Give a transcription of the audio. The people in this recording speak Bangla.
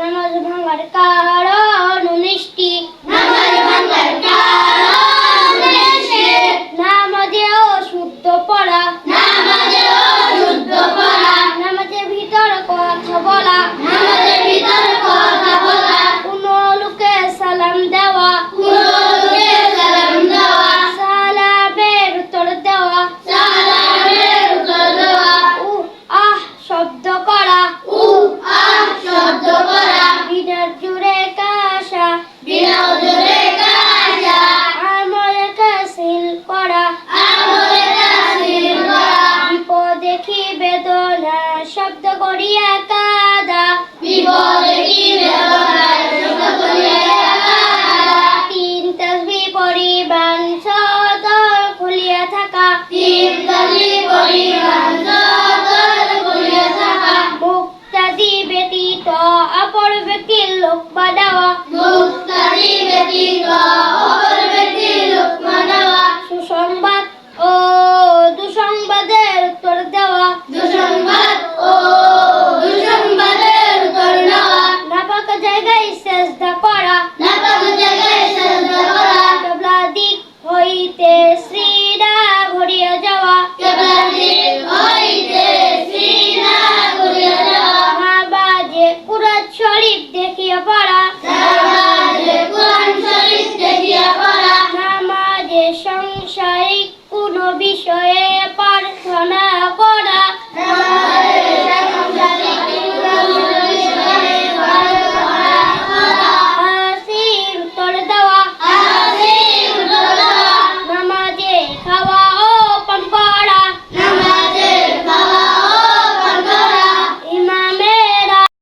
নামাজ ভাঙার কারণ 19টি। নামাজেও শুদ্ধ পড়া, নামাজের ভিতর কথা বলা, কোনো লোকে সালাম দেওয়া, সালামের উত্তর দেওয়া, আহ শব্দ করা, বিনার জুড়ে কাশা, আমলে কাসিল করা, বিপদ দেখি বেদনা শব্দ করিয়া কাদা, তিন তাসবিহ পরিমাণ সদর খুলিয়া থাকা, মুক্তাদি ব্যতীত অপর ব্যক্তির লোক বানাওয়া।